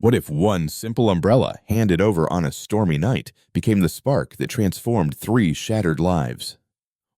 What if one simple umbrella handed over on a stormy night became the spark that transformed 3 shattered lives?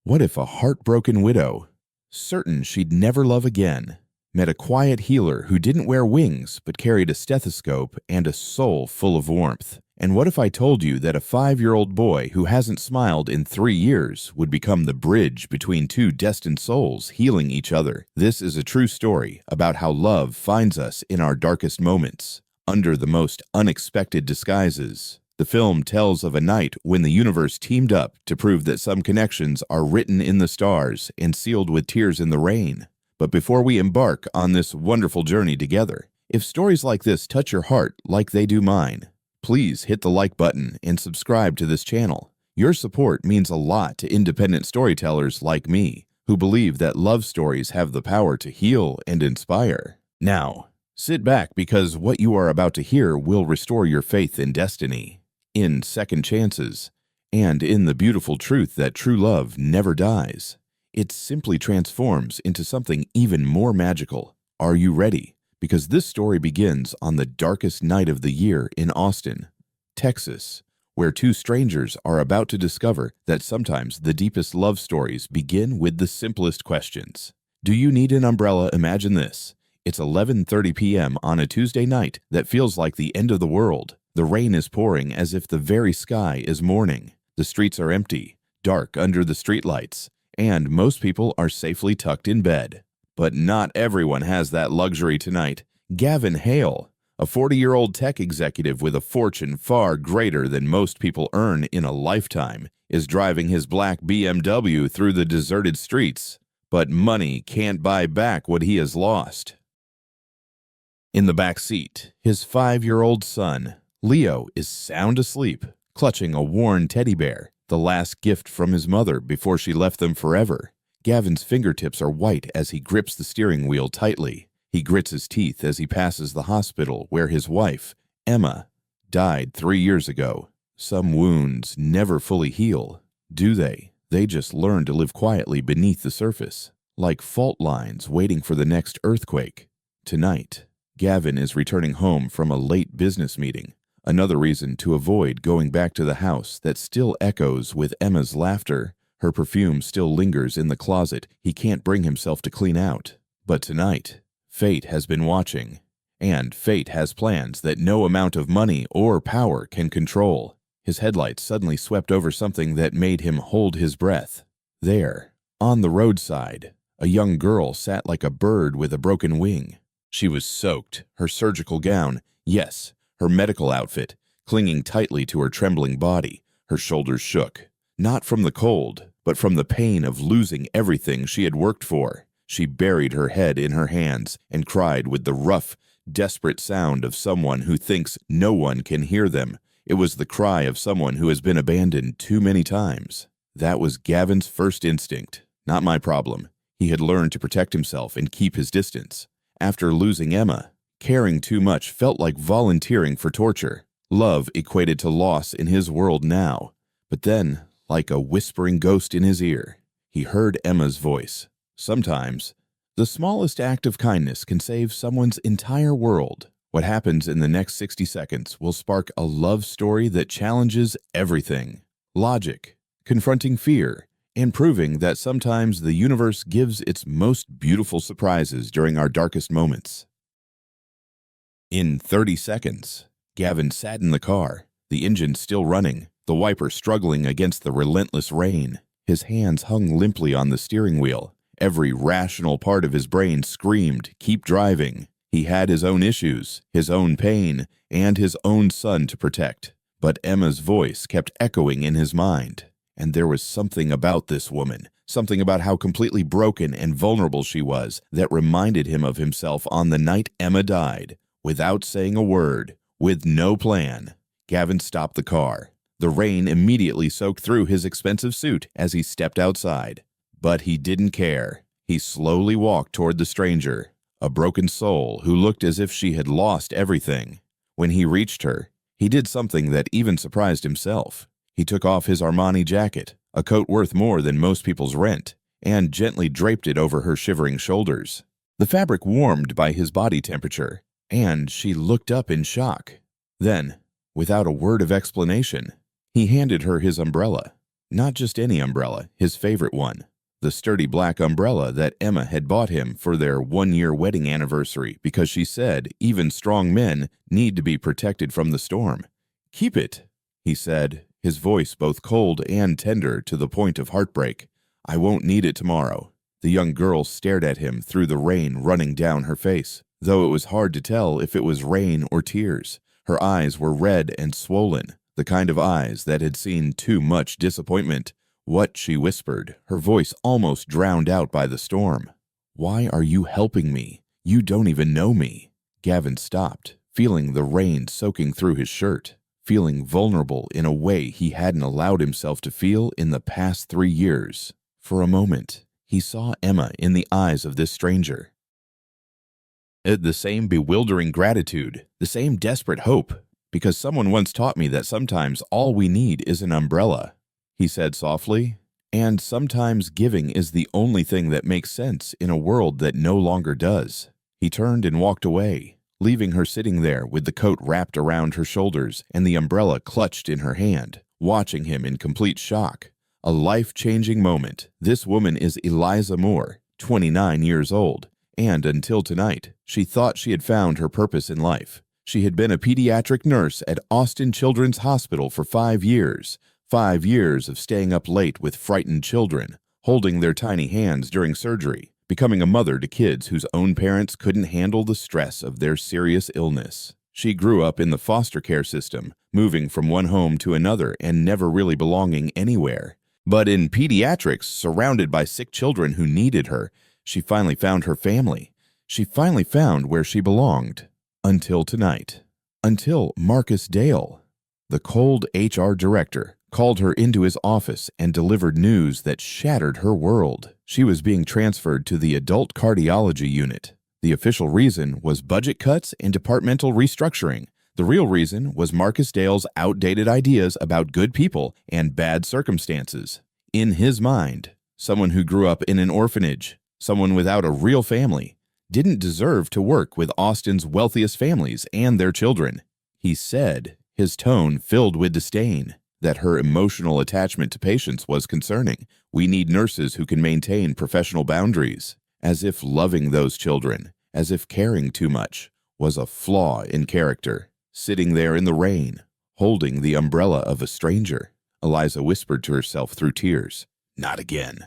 What if a heartbroken widow, certain she'd never love again, met a quiet healer who didn't wear wings but carried a stethoscope and a soul full of warmth? And what if I told you that a 5-year-old boy who hasn't smiled in 3 years would become the bridge between 2 destined souls healing each other? This is a true story about how love finds us in our darkest moments, under the most unexpected disguises. The film tells of a night when the universe teamed up to prove that some connections are written in the stars and sealed with tears in the rain. But before we embark on this wonderful journey together, if stories like this touch your heart like they do mine, please hit the like button and subscribe to this channel. Your support means a lot to independent storytellers like me, who believe that love stories have the power to heal and inspire. Now, sit back because what you are about to hear will restore your faith in destiny, in second chances, and in the beautiful truth that true love never dies. It simply transforms into something even more magical. Are you ready? Because this story begins on the darkest night of the year in Austin, Texas, where 2 strangers are about to discover that sometimes the deepest love stories begin with the simplest questions. Do you need an umbrella? Imagine this. It's 11:30 p.m. on a Tuesday night that feels like the end of the world. The rain is pouring as if the very sky is mourning. The streets are empty, dark under the streetlights, and most people are safely tucked in bed. But not everyone has that luxury tonight. Gavin Hale, a 40-year-old tech executive with a fortune far greater than most people earn in a lifetime, is driving his black BMW through the deserted streets. But money can't buy back what he has lost. In the back seat, his 5-year-old son, Leo, is sound asleep, clutching a worn teddy bear, the last gift from his mother before she left them forever. Gavin's fingertips are white as he grips the steering wheel tightly. He grits his teeth as he passes the hospital where his wife, Emma, died 3 years ago. Some wounds never fully heal, do they? They just learn to live quietly beneath the surface, like fault lines waiting for the next earthquake. Tonight, Gavin is returning home from a late business meeting, another reason to avoid going back to the house that still echoes with Emma's laughter. Her perfume still lingers in the closet he can't bring himself to clean out. But tonight, fate has been watching, and fate has plans that no amount of money or power can control. His headlights suddenly swept over something that made him hold his breath. There, on the roadside, a young girl sat like a bird with a broken wing. She was soaked, her surgical gown, yes, her medical outfit, clinging tightly to her trembling body. Her shoulders shook. Not from the cold, but from the pain of losing everything she had worked for. She buried her head in her hands and cried with the rough, desperate sound of someone who thinks no one can hear them. It was the cry of someone who has been abandoned too many times. That was Gavin's first instinct. Not my problem. He had learned to protect himself and keep his distance. After losing Emma, caring too much felt like volunteering for torture. Love equated to loss in his world now. But then, like a whispering ghost in his ear, he heard Emma's voice. Sometimes, the smallest act of kindness can save someone's entire world. What happens in the next 60 seconds will spark a love story that challenges everything. Logic, confronting fear, and proving that sometimes the universe gives its most beautiful surprises during our darkest moments. In 30 seconds, Gavin sat in the car, the engine still running, the wiper struggling against the relentless rain. His hands hung limply on the steering wheel. Every rational part of his brain screamed, "Keep driving." He had his own issues, his own pain, and his own son to protect. But Emma's voice kept echoing in his mind. And there was something about this woman, something about how completely broken and vulnerable she was, that reminded him of himself on the night Emma died. Without saying a word, with no plan, Gavin stopped the car. The rain immediately soaked through his expensive suit as he stepped outside. But he didn't care. He slowly walked toward the stranger, a broken soul who looked as if she had lost everything. When he reached her, he did something that even surprised himself. He took off his Armani jacket, a coat worth more than most people's rent, and gently draped it over her shivering shoulders. The fabric warmed by his body temperature, and she looked up in shock. Then, without a word of explanation, he handed her his umbrella. Not just any umbrella, his favorite one. The sturdy black umbrella that Emma had bought him for their one-year wedding anniversary because she said even strong men need to be protected from the storm. "Keep it," he said, his voice both cold and tender to the point of heartbreak. "I won't need it tomorrow." The young girl stared at him through the rain running down her face, though it was hard to tell if it was rain or tears. Her eyes were red and swollen, the kind of eyes that had seen too much disappointment. "What?" she whispered, her voice almost drowned out by the storm. "Why are you helping me? You don't even know me." Gavin stopped, feeling the rain soaking through his shirt, feeling vulnerable in a way he hadn't allowed himself to feel in the past 3 years. For a moment, he saw Emma in the eyes of this stranger. The same bewildering gratitude, the same desperate hope, because someone once taught me that sometimes all we need is an umbrella, he said softly, and sometimes giving is the only thing that makes sense in a world that no longer does. He turned and walked away, leaving her sitting there with the coat wrapped around her shoulders and the umbrella clutched in her hand, watching him in complete shock. A life-changing moment. This woman is Eliza Moore, 29 years old, and until tonight, she thought she had found her purpose in life. She had been a pediatric nurse at Austin Children's Hospital for 5 years. 5 years of staying up late with frightened children, holding their tiny hands during surgery, becoming a mother to kids whose own parents couldn't handle the stress of their serious illness. She grew up in the foster care system, moving from one home to another and never really belonging anywhere. But in pediatrics, surrounded by sick children who needed her, she finally found her family. She finally found where she belonged. Until tonight. Until Marcus Dale, the cold HR director, called her into his office and delivered news that shattered her world. She was being transferred to the adult cardiology unit. The official reason was budget cuts and departmental restructuring. The real reason was Marcus Dale's outdated ideas about good people and bad circumstances. In his mind, someone who grew up in an orphanage, someone without a real family, didn't deserve to work with Austin's wealthiest families and their children. He said, his tone filled with disdain, that her emotional attachment to patients was concerning. "We need nurses who can maintain professional boundaries," as if loving those children, as if caring too much, was a flaw in character. Sitting there in the rain, holding the umbrella of a stranger, Eliza whispered to herself through tears, "Not again.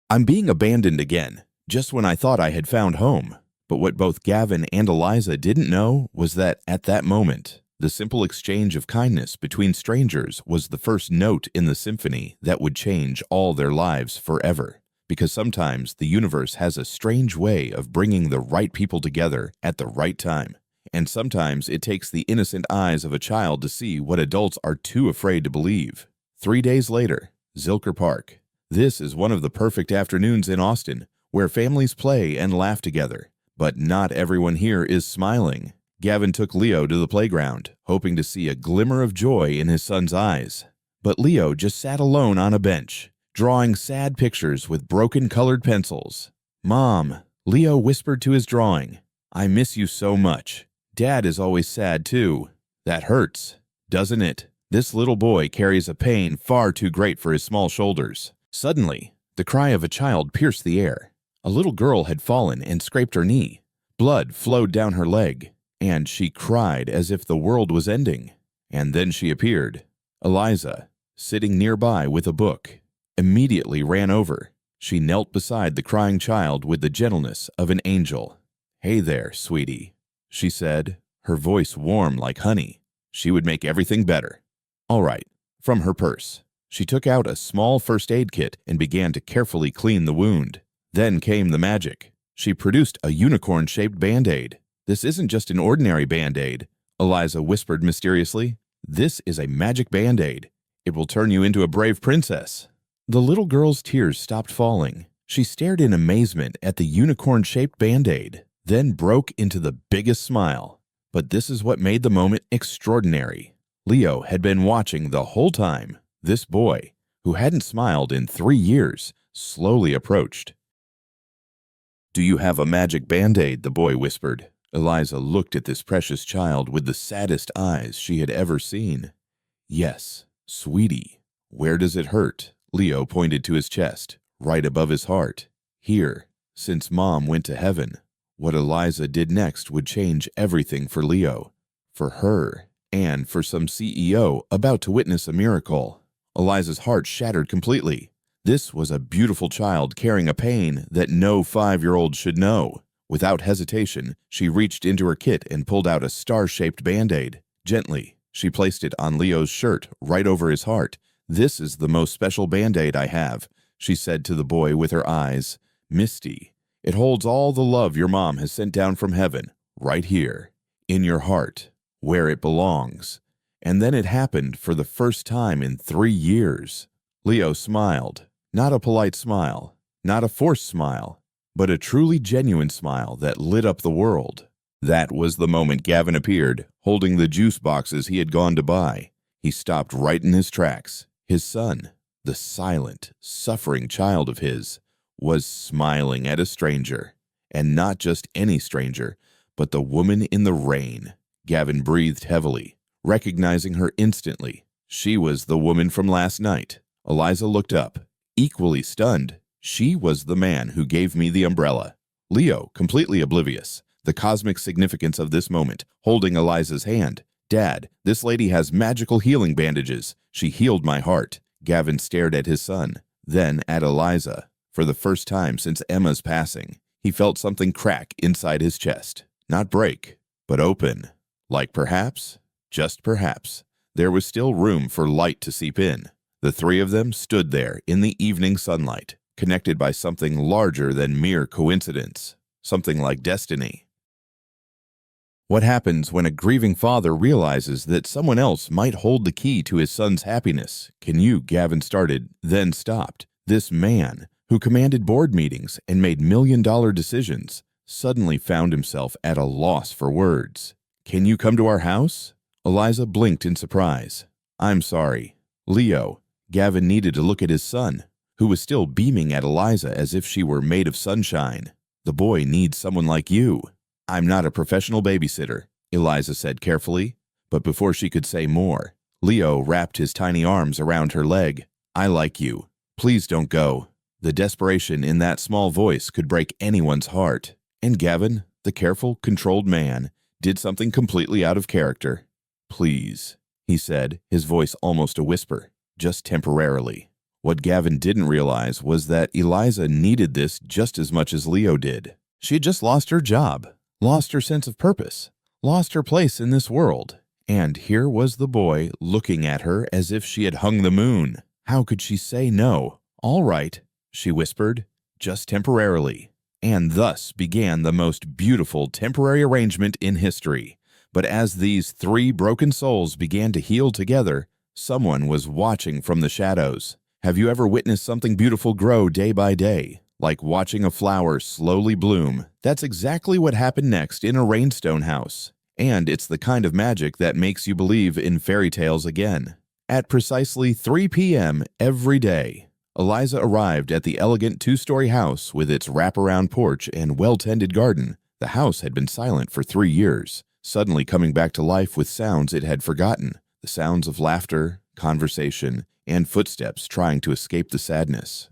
I'm being abandoned again, just when I thought I had found home." But what both Gavin and Eliza didn't know was that at that moment, the simple exchange of kindness between strangers was the first note in the symphony that would change all their lives forever. Because sometimes the universe has a strange way of bringing the right people together at the right time. And sometimes it takes the innocent eyes of a child to see what adults are too afraid to believe. 3 days later, Zilker Park. This is one of the perfect afternoons in Austin, where families play and laugh together. But not everyone here is smiling. Gavin took Leo to the playground, hoping to see a glimmer of joy in his son's eyes. But Leo just sat alone on a bench, drawing sad pictures with broken colored pencils. "Mom," Leo whispered to his drawing, "I miss you so much. Dad is always sad too. That hurts, doesn't it?" This little boy carries a pain far too great for his small shoulders. Suddenly, the cry of a child pierced the air. A little girl had fallen and scraped her knee. Blood flowed down her leg, and she cried as if the world was ending. And then she appeared. Eliza, sitting nearby with a book, immediately ran over. She knelt beside the crying child with the gentleness of an angel. "Hey there, sweetie," she said, her voice warm like honey. She would make everything better. "All right." From her purse, she took out a small first aid kit and began to carefully clean the wound. Then came the magic. She produced a unicorn-shaped Band-Aid. "This isn't just an ordinary Band-Aid," Eliza whispered mysteriously. "This is a magic Band-Aid. It will turn you into a brave princess." The little girl's tears stopped falling. She stared in amazement at the unicorn-shaped Band-Aid, then broke into the biggest smile. But this is what made the moment extraordinary. Leo had been watching the whole time. This boy, who hadn't smiled in 3 years, slowly approached. "Do you have a magic Band-Aid?" the boy whispered. Eliza looked at this precious child with the saddest eyes she had ever seen. Yes, sweetie. Where does it hurt? Leo pointed to his chest, right above his heart. Here, since Mom went to heaven. What Eliza did next would change everything for Leo, for her, and for some CEO about to witness a miracle. Eliza's heart shattered completely. This was a beautiful child carrying a pain that no 5-year-old should know. Without hesitation, she reached into her kit and pulled out a star-shaped Band-Aid. Gently, she placed it on Leo's shirt, right over his heart. "This is the most special Band-Aid I have," she said to the boy with her eyes misty. "It holds all the love your mom has sent down from heaven, right here, in your heart, where it belongs." And then it happened for the first time in 3 years. Leo smiled, not a polite smile, not a forced smile, but a truly genuine smile that lit up the world. That was the moment Gavin appeared, holding the juice boxes he had gone to buy. He stopped right in his tracks. His son, the silent, suffering child of his, was smiling at a stranger. And not just any stranger, but the woman in the rain. Gavin breathed heavily, recognizing her instantly. She was the woman from last night. Eliza looked up, equally stunned. She was the man who gave me the umbrella. Leo, completely oblivious, the cosmic significance of this moment, holding Eliza's hand. "Dad, this lady has magical healing bandages. She healed my heart." Gavin stared at his son, then at Eliza. For the first time since Emma's passing, he felt something crack inside his chest. Not break, but open. Like perhaps, just perhaps, there was still room for light to seep in. The three of them stood there in the evening sunlight, connected by something larger than mere coincidence, something like destiny. What happens when a grieving father realizes that someone else might hold the key to his son's happiness? Gavin started, then stopped. This man, who commanded board meetings and made million-dollar decisions, suddenly found himself at a loss for words. "Can you come to our house?" Eliza blinked in surprise. "I'm sorry." Leo. Gavin needed to look at his son, who was still beaming at Eliza as if she were made of sunshine. "The boy needs someone like you." "I'm not a professional babysitter," Eliza said carefully. But before she could say more, Leo wrapped his tiny arms around her leg. "I like you. Please don't go." The desperation in that small voice could break anyone's heart. And Gavin, the careful, controlled man, did something completely out of character. "Please," he said, his voice almost a whisper, "just temporarily." What Gavin didn't realize was that Eliza needed this just as much as Leo did. She had just lost her job, lost her sense of purpose, lost her place in this world. And here was the boy looking at her as if she had hung the moon. How could she say no? "All right," she whispered, "just temporarily." And thus began the most beautiful temporary arrangement in history. But as these three broken souls began to heal together, someone was watching from the shadows. Have you ever witnessed something beautiful grow day by day, like watching a flower slowly bloom? That's exactly what happened next in a Rainstone house. And it's the kind of magic that makes you believe in fairy tales again. At precisely 3 p.m. every day, Eliza arrived at the elegant 2-story house with its wraparound porch and well-tended garden. The house had been silent for 3 years, suddenly coming back to life with sounds it had forgotten. The sounds of laughter, conversation, and footsteps trying to escape the sadness.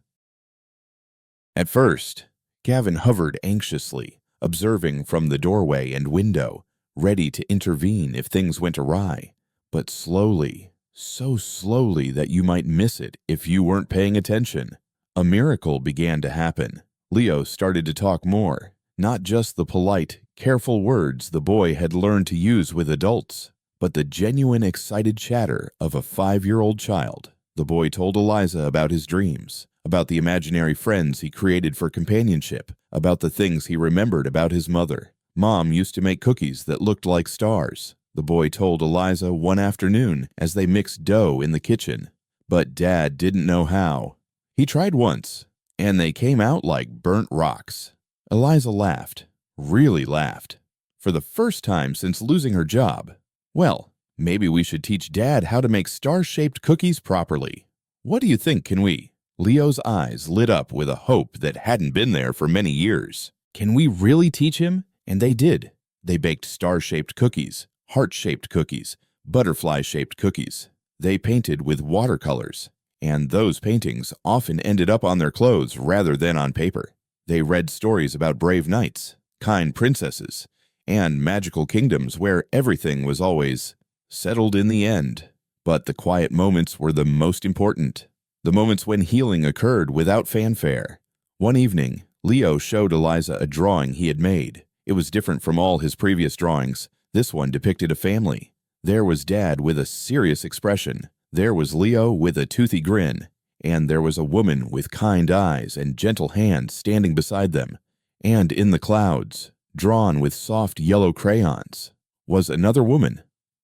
At first, Gavin hovered anxiously, observing from the doorway and window, ready to intervene if things went awry. But slowly, so slowly that you might miss it if you weren't paying attention, a miracle began to happen. Leo started to talk more, not just the polite, careful words the boy had learned to use with adults, but the genuine excited chatter of a 5-year-old child. The boy told Eliza about his dreams, about the imaginary friends he created for companionship, about the things he remembered about his mother. Mom used to make cookies that looked like stars, the boy told Eliza one afternoon as they mixed dough in the kitchen. But Dad didn't know how. He tried once, and they came out like burnt rocks. Eliza laughed, really laughed, for the first time since losing her job. "Well, maybe we should teach Dad how to make star-shaped cookies properly. What do you think, can we?" Leo's eyes lit up with a hope that hadn't been there for many years. Can we really teach him? And they did. They baked star-shaped cookies, heart-shaped cookies, butterfly-shaped cookies. They painted with watercolors, and those paintings often ended up on their clothes rather than on paper. They read stories about brave knights, kind princesses, and magical kingdoms where everything was always settled in the end. But the quiet moments were the most important, the moments when healing occurred without fanfare. One evening, Leo showed Eliza a drawing he had made. It was different from all his previous drawings. This one depicted a family. There was Dad with a serious expression. There was Leo with a toothy grin. And there was a woman with kind eyes and gentle hands standing beside them. And in the clouds, drawn with soft yellow crayons, was another woman,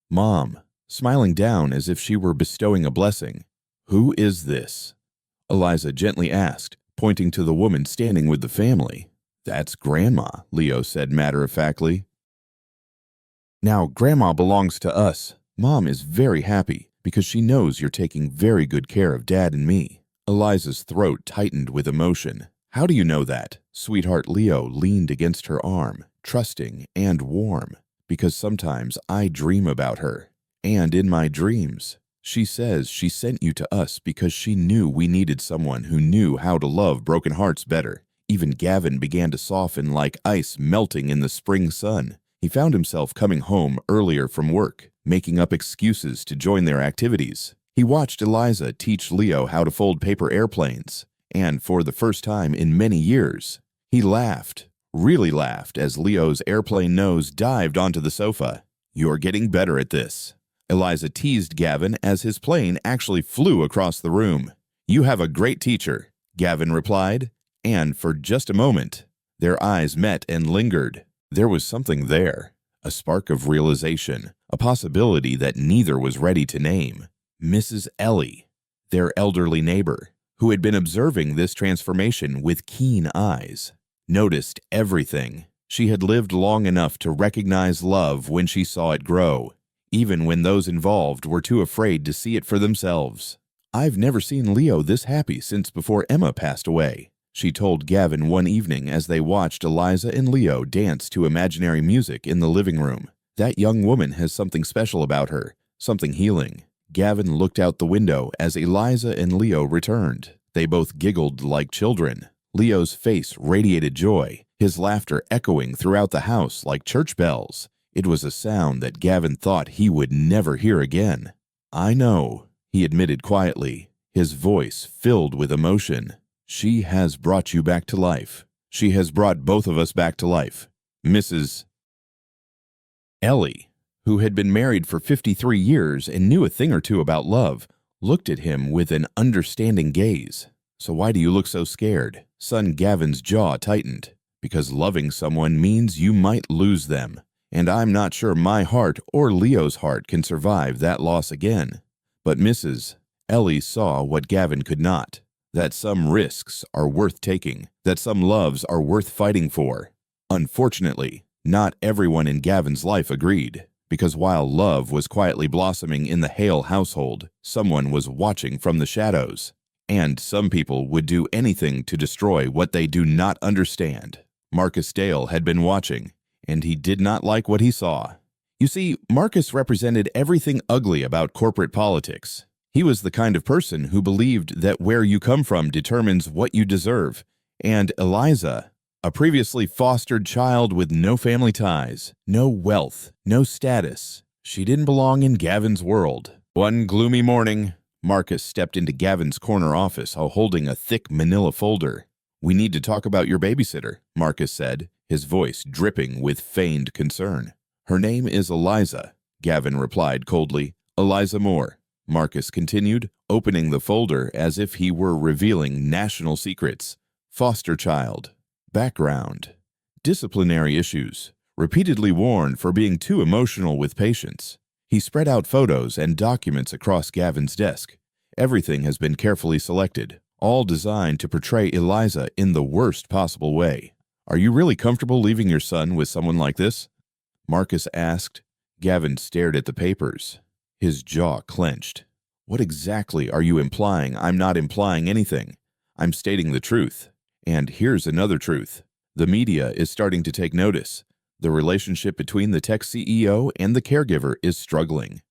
Mom, smiling down as if she were bestowing a blessing. "Who is this?" Eliza gently asked, pointing to the woman standing with the family. "That's Grandma," Leo said matter-of-factly. "Now, Grandma belongs to us. Mom is very happy because she knows you're taking very good care of Dad and me." Eliza's throat tightened with emotion. "How do you know that?" Sweetheart Leo leaned against her arm, trusting and warm. "Because sometimes I dream about her. And in my dreams, she says she sent you to us because she knew we needed someone who knew how to love broken hearts better." Even Gavin began to soften like ice melting in the spring sun. He found himself coming home earlier from work, making up excuses to join their activities. He watched Eliza teach Leo how to fold paper airplanes, and for the first time in many years, he laughed, really laughed, as Leo's airplane nose dived onto the sofa. "You're getting better at this," Eliza teased Gavin as his plane actually flew across the room. "You have a great teacher," Gavin replied, and for just a moment, their eyes met and lingered. There was something there, a spark of realization, a possibility that neither was ready to name. Mrs. Ellie, their elderly neighbor, who had been observing this transformation with keen eyes, noticed everything. She had lived long enough to recognize love when she saw it grow, even when those involved were too afraid to see it for themselves. "I've never seen Leo this happy since before Emma passed away," she told Gavin one evening as they watched Eliza and Leo dance to imaginary music in the living room. "That young woman has something special about her, something healing." Gavin looked out the window as Eliza and Leo returned. They both giggled like children. Leo's face radiated joy, his laughter echoing throughout the house like church bells. It was a sound that Gavin thought he would never hear again. "I know," he admitted quietly, his voice filled with emotion. "She has brought you back to life. She has brought both of us back to life." Mrs. Ellie, who had been married for 53 years and knew a thing or two about love, looked at him with an understanding gaze. "So why do you look so scared?" Son Gavin's jaw tightened. "Because loving someone means you might lose them, and I'm not sure my heart or Leo's heart can survive that loss again." But Mrs. Ellie saw what Gavin could not. That some risks are worth taking, that some loves are worth fighting for. Unfortunately, not everyone in Gavin's life agreed, because while love was quietly blossoming in the Hale household, someone was watching from the shadows. And some people would do anything to destroy what they do not understand. Marcus Dale had been watching, and he did not like what he saw. You see, Marcus represented everything ugly about corporate politics. He was the kind of person who believed that where you come from determines what you deserve. And Eliza, a previously fostered child with no family ties, no wealth, no status, she didn't belong in Gavin's world. One gloomy morning, Marcus stepped into Gavin's corner office holding a thick manila folder. "We need to talk about your babysitter," Marcus said, his voice dripping with feigned concern. "Her name is Eliza," Gavin replied coldly. "Eliza Moore." Marcus continued, opening the folder as if he were revealing national secrets. "Foster child. Background. Disciplinary issues. Repeatedly warned for being too emotional with patients." He spread out photos and documents across Gavin's desk. "Everything has been carefully selected, all designed to portray Eliza in the worst possible way. Are you really comfortable leaving your son with someone like this?" Marcus asked. Gavin stared at the papers. His jaw clenched. "What exactly are you implying?" "I'm not implying anything. I'm stating the truth. And here's another truth. The media is starting to take notice. The relationship between the tech CEO and the caregiver is struggling.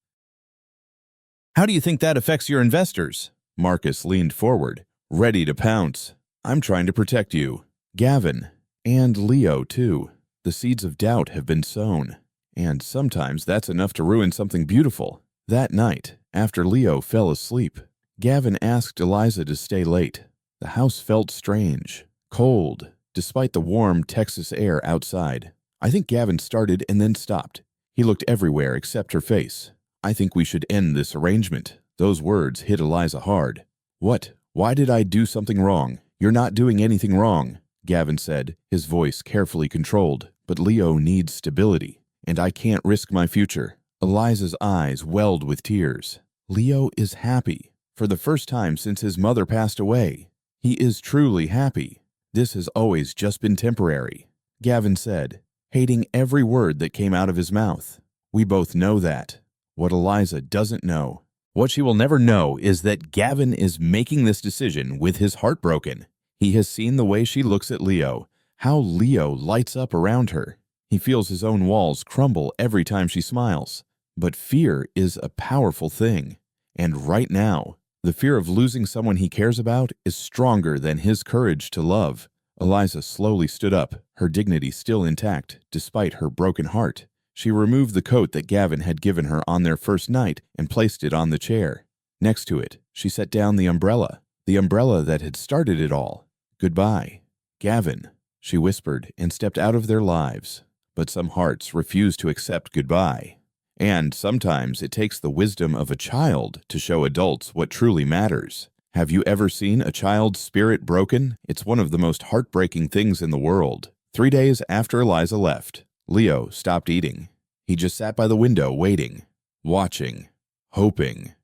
How do you think that affects your investors? Marcus leaned forward, ready to pounce. I'm trying to protect you. Gavin. And Leo, too. The seeds of doubt have been sown. And sometimes that's enough to ruin something beautiful. That night, after Leo fell asleep, Gavin asked Eliza to stay late. The house felt strange, cold, despite the warm Texas air outside. I think Gavin started and then stopped. He looked everywhere except her face. I think we should end this arrangement. Those words hit Eliza hard. What? Why did I do something wrong? You're not doing anything wrong, Gavin said, his voice carefully controlled. But Leo needs stability, and I can't risk my future. Eliza's eyes welled with tears. Leo is happy. For the first time since his mother passed away, he is truly happy. This has always just been temporary, Gavin said, hating every word that came out of his mouth. We both know that. What Eliza doesn't know, what she will never know, is that Gavin is making this decision with his heart broken. He has seen the way she looks at Leo, how Leo lights up around her. He feels his own walls crumble every time she smiles. But fear is a powerful thing. And right now, the fear of losing someone he cares about is stronger than his courage to love. Eliza slowly stood up, her dignity still intact, despite her broken heart. She removed the coat that Gavin had given her on their first night and placed it on the chair. Next to it, she set down the umbrella that had started it all. Goodbye, Gavin, she whispered and stepped out of their lives. But some hearts refuse to accept goodbye. And sometimes it takes the wisdom of a child to show adults what truly matters. Have you ever seen a child's spirit broken? It's one of the most heartbreaking things in the world. 3 days after Eliza left, Leo stopped eating. He just sat by the window waiting, watching, hoping.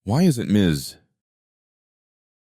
Why isn't Ms.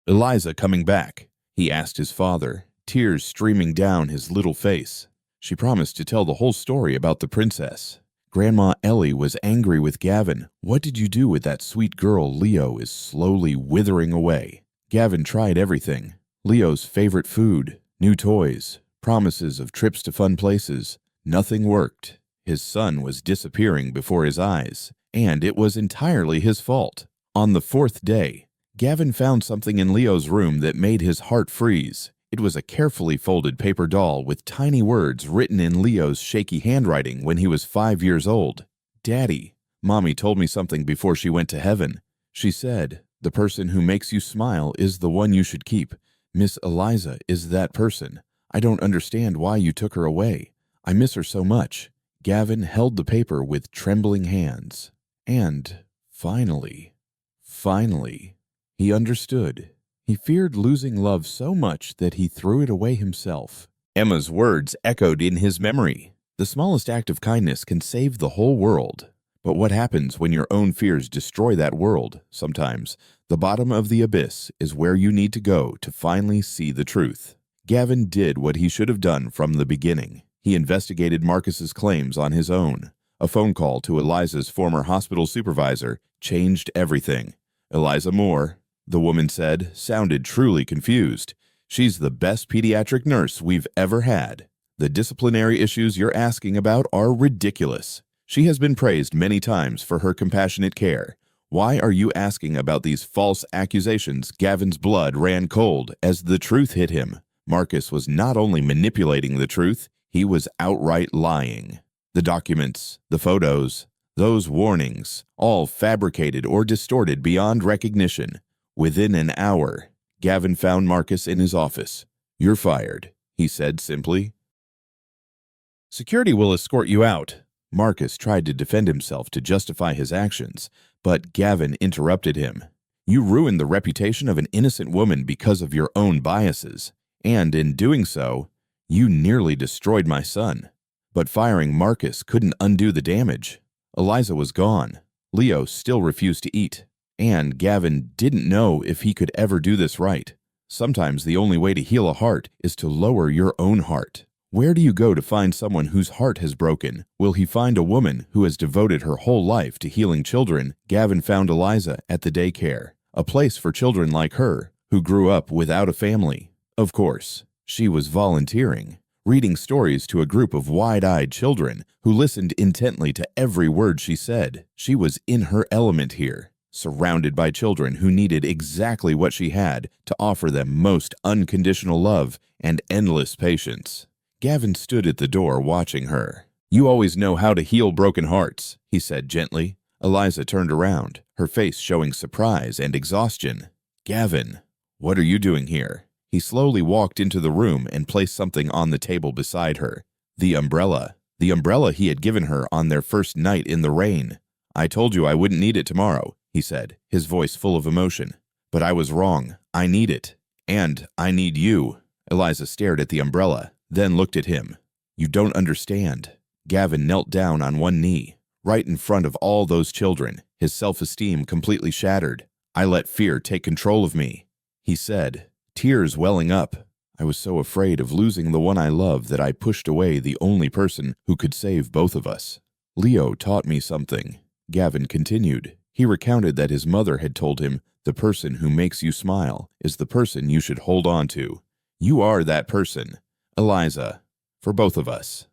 Eliza coming back? He asked his father, tears streaming down his little face. She promised to tell the whole story about the princess. Grandma Ellie was angry with Gavin. What did you do with that sweet girl? Leo is slowly withering away. Gavin tried everything. Leo's favorite food, new toys, promises of trips to fun places. Nothing worked. His son was disappearing before his eyes, and it was entirely his fault. On the 4th day, Gavin found something in Leo's room that made his heart freeze. It was a carefully folded paper doll with tiny words written in Leo's shaky handwriting when he was 5 years old. Daddy, Mommy told me something before she went to heaven. She said, the person who makes you smile is the one you should keep. Miss Eliza is that person. I don't understand why you took her away. I miss her so much. Gavin held the paper with trembling hands. And finally, he understood. He feared losing love so much that he threw it away himself. Emma's words echoed in his memory. The smallest act of kindness can save the whole world. But what happens when your own fears destroy that world? Sometimes, the bottom of the abyss is where you need to go to finally see the truth. Gavin did what he should have done from the beginning. He investigated Marcus's claims on his own. A phone call to Eliza's former hospital supervisor changed everything. Eliza Moore, the woman said, sounded truly confused. She's the best pediatric nurse we've ever had. The disciplinary issues you're asking about are ridiculous. She has been praised many times for her compassionate care. Why are you asking about these false accusations? Gavin's blood ran cold as the truth hit him. Marcus was not only manipulating the truth, he was outright lying. The documents, the photos, those warnings, all fabricated or distorted beyond recognition. Within an hour, Gavin found Marcus in his office. You're fired, he said simply. Security will escort you out. Marcus tried to defend himself to justify his actions, but Gavin interrupted him. You ruined the reputation of an innocent woman because of your own biases, and in doing so, you nearly destroyed my son. But firing Marcus couldn't undo the damage. Eliza was gone. Leo still refused to eat. And Gavin didn't know if he could ever do this right. Sometimes the only way to heal a heart is to lower your own heart. Where do you go to find someone whose heart has broken? Will he find a woman who has devoted her whole life to healing children? Gavin found Eliza at the daycare, a place for children like her, who grew up without a family. Of course, she was volunteering, reading stories to a group of wide-eyed children who listened intently to every word she said. She was in her element here, surrounded by children who needed exactly what she had to offer them most unconditional love and endless patience. Gavin stood at the door watching her. "You always know how to heal broken hearts," he said gently. Eliza turned around, her face showing surprise and exhaustion. "Gavin, what are you doing here?" He slowly walked into the room and placed something on the table beside her. The umbrella he had given her on their first night in the rain. "I told you I wouldn't need it tomorrow," he said, his voice full of emotion. "But I was wrong. I need it. And I need you." Eliza stared at the umbrella, then looked at him. "You don't understand." Gavin knelt down on one knee, right in front of all those children, his self-esteem completely shattered. "I let fear take control of me," he said, tears welling up. "I was so afraid of losing the one I love that I pushed away the only person who could save both of us. Leo taught me something," Gavin continued. He recounted that his mother had told him, "The person who makes you smile is the person you should hold on to. You are that person, Eliza, for both of us."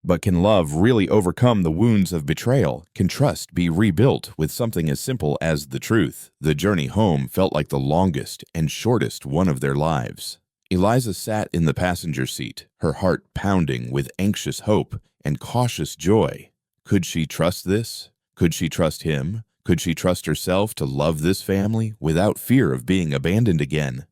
But can love really overcome the wounds of betrayal? Can trust be rebuilt with something as simple as the truth? The journey home felt like the longest and shortest one of their lives. Eliza sat in the passenger seat, her heart pounding with anxious hope and cautious joy. Could she trust this? Could she trust him? Could she trust herself to love this family without fear of being abandoned again?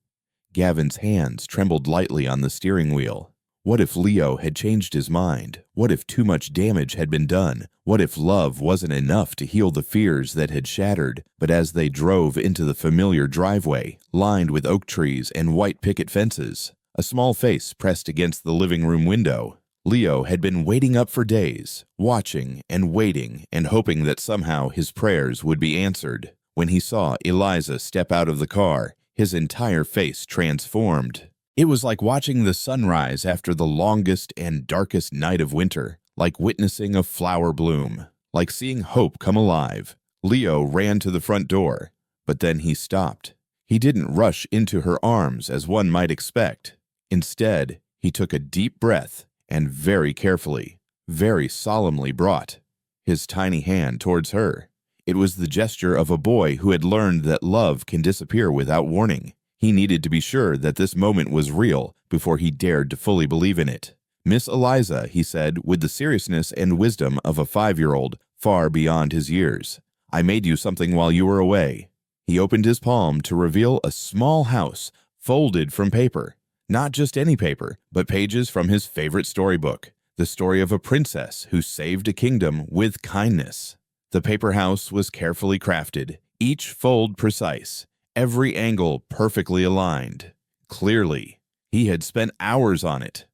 Gavin's hands trembled lightly on the steering wheel. What if Leo had changed his mind? What if too much damage had been done? What if love wasn't enough to heal the fears that had shattered? But as they drove into the familiar driveway, lined with oak trees and white picket fences, a small face pressed against the living room window. Leo had been waiting up for days, watching and waiting and hoping that somehow his prayers would be answered. When he saw Eliza step out of the car, his entire face transformed. It was like watching the sunrise after the longest and darkest night of winter, like witnessing a flower bloom, like seeing hope come alive. Leo ran to the front door, but then he stopped. He didn't rush into her arms as one might expect. Instead, he took a deep breath and very carefully, very solemnly brought his tiny hand towards her. It was the gesture of a boy who had learned that love can disappear without warning. He needed to be sure that this moment was real before he dared to fully believe in it. "Miss Eliza," he said, with the seriousness and wisdom of a 5-year-old far beyond his years, "I made you something while you were away." He opened his palm to reveal a small house folded from paper. Not just any paper, but pages from his favorite storybook, the story of a princess who saved a kingdom with kindness. The paper house was carefully crafted, each fold precise, every angle perfectly aligned. Clearly, he had spent hours on it.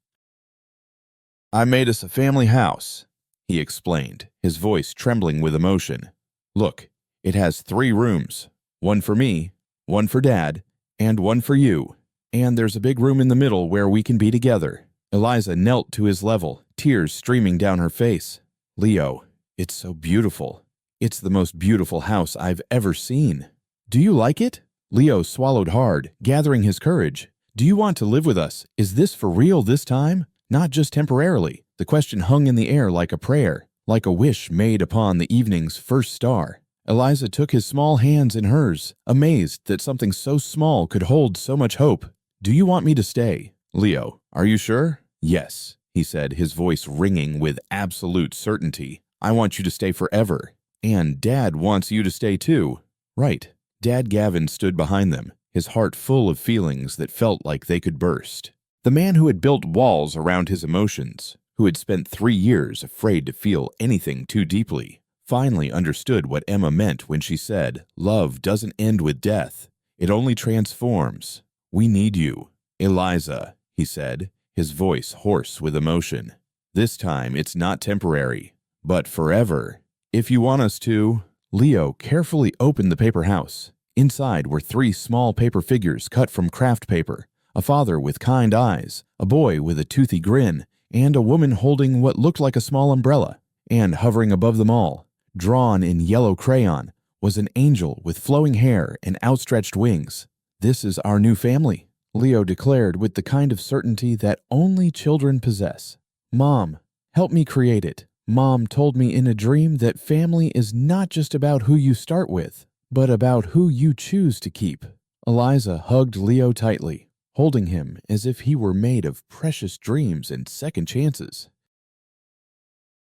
"I made us a family house," he explained, his voice trembling with emotion. "Look, it has 3 rooms, one for me, one for Dad, and one for you. And there's a big room in the middle where we can be together." Eliza knelt to his level, tears streaming down her face. "Leo, it's so beautiful. It's the most beautiful house I've ever seen. Do you like it?" Leo swallowed hard, gathering his courage. "Do you want to live with us? Is this for real this time? Not just temporarily?" The question hung in the air like a prayer, like a wish made upon the evening's first star. Eliza took his small hands in hers, amazed that something so small could hold so much hope. "Do you want me to stay?" "Leo, are you sure?" "Yes," he said, his voice ringing with absolute certainty. "I want you to stay forever. And Dad wants you to stay too." "Right." Dad Gavin stood behind them, his heart full of feelings that felt like they could burst. The man who had built walls around his emotions, who had spent 3 years afraid to feel anything too deeply, finally understood what Emma meant when she said, "Love doesn't end with death. It only transforms. We need you." "Eliza," he said, his voice hoarse with emotion. "This time it's not temporary, but forever. If you want us to." Leo carefully opened the paper house. Inside were 3 small paper figures cut from craft paper, a father with kind eyes, a boy with a toothy grin, and a woman holding what looked like a small umbrella. And hovering above them all, drawn in yellow crayon, was an angel with flowing hair and outstretched wings. "This is our new family," Leo declared with the kind of certainty that only children possess. "Mom, help me create it. Mom told me in a dream that family is not just about who you start with, but about who you choose to keep." Eliza hugged Leo tightly, holding him as if he were made of precious dreams and second chances.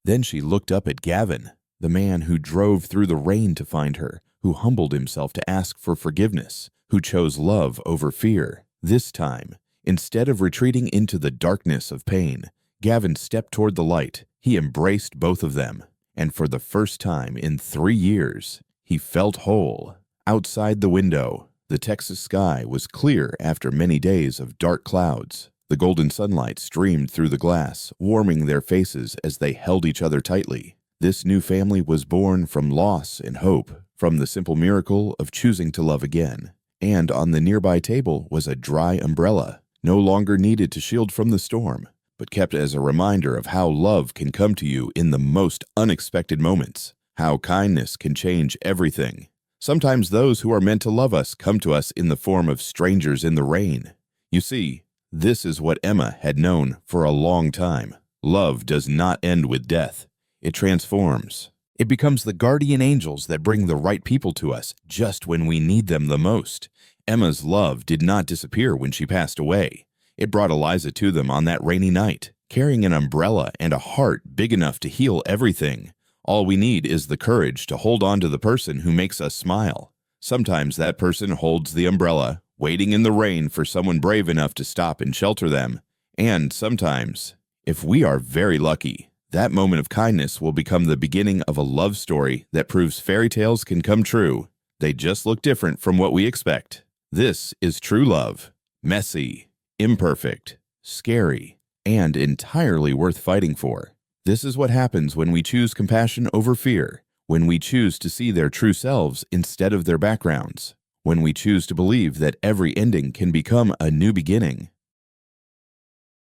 Then she looked up at Gavin, the man who drove through the rain to find her, who humbled himself to ask for forgiveness, who chose love over fear. This time, instead of retreating into the darkness of pain, Gavin stepped toward the light. He embraced both of them, and for the first time in 3 years, he felt whole. Outside the window, the Texas sky was clear after many days of dark clouds. The golden sunlight streamed through the glass, warming their faces as they held each other tightly. This new family was born from loss and hope, from the simple miracle of choosing to love again. And on the nearby table was a dry umbrella, no longer needed to shield from the storm, but kept as a reminder of how love can come to you in the most unexpected moments, how kindness can change everything. Sometimes those who are meant to love us come to us in the form of strangers in the rain. You see, this is what Emma had known for a long time. Love does not end with death. It transforms. It becomes the guardian angels that bring the right people to us just when we need them the most. Emma's love did not disappear when she passed away. It brought Eliza to them on that rainy night, carrying an umbrella and a heart big enough to heal everything. All we need is the courage to hold on to the person who makes us smile. Sometimes that person holds the umbrella, waiting in the rain for someone brave enough to stop and shelter them. And sometimes, if we are very lucky, that moment of kindness will become the beginning of a love story that proves fairy tales can come true. They just look different from what we expect. This is true love. Messy, imperfect, scary, and entirely worth fighting for. This is what happens when we choose compassion over fear, when we choose to see their true selves instead of their backgrounds, when we choose to believe that every ending can become a new beginning.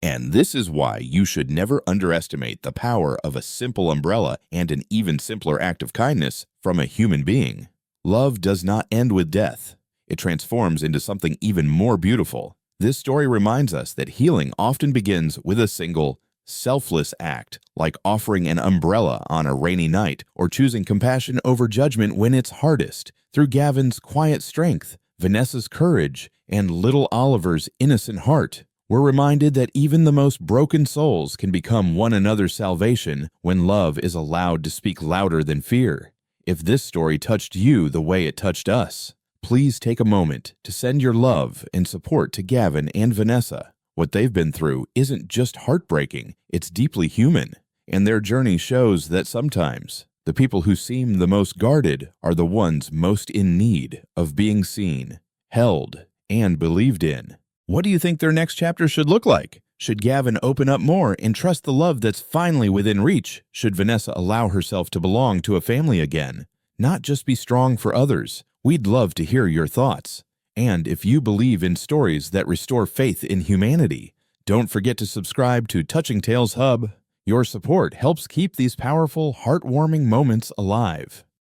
And this is why you should never underestimate the power of a simple umbrella and an even simpler act of kindness from a human being. Love does not end with death. It transforms into something even more beautiful. This story reminds us that healing often begins with a single, selfless act, like offering an umbrella on a rainy night or choosing compassion over judgment when it's hardest. Through Gavin's quiet strength, Vanessa's courage, and little Oliver's innocent heart, we're reminded that even the most broken souls can become one another's salvation when love is allowed to speak louder than fear. If this story touched you the way it touched us, please take a moment to send your love and support to Gavin and Vanessa. What they've been through isn't just heartbreaking, it's deeply human, and their journey shows that sometimes the people who seem the most guarded are the ones most in need of being seen, held, and believed in. What do you think their next chapter should look like? Should Gavin open up more and trust the love that's finally within reach? Should Vanessa allow herself to belong to a family again? Not just be strong for others. We'd love to hear your thoughts. And if you believe in stories that restore faith in humanity, don't forget to subscribe to Touching Tales Hub. Your support helps keep these powerful, heartwarming moments alive.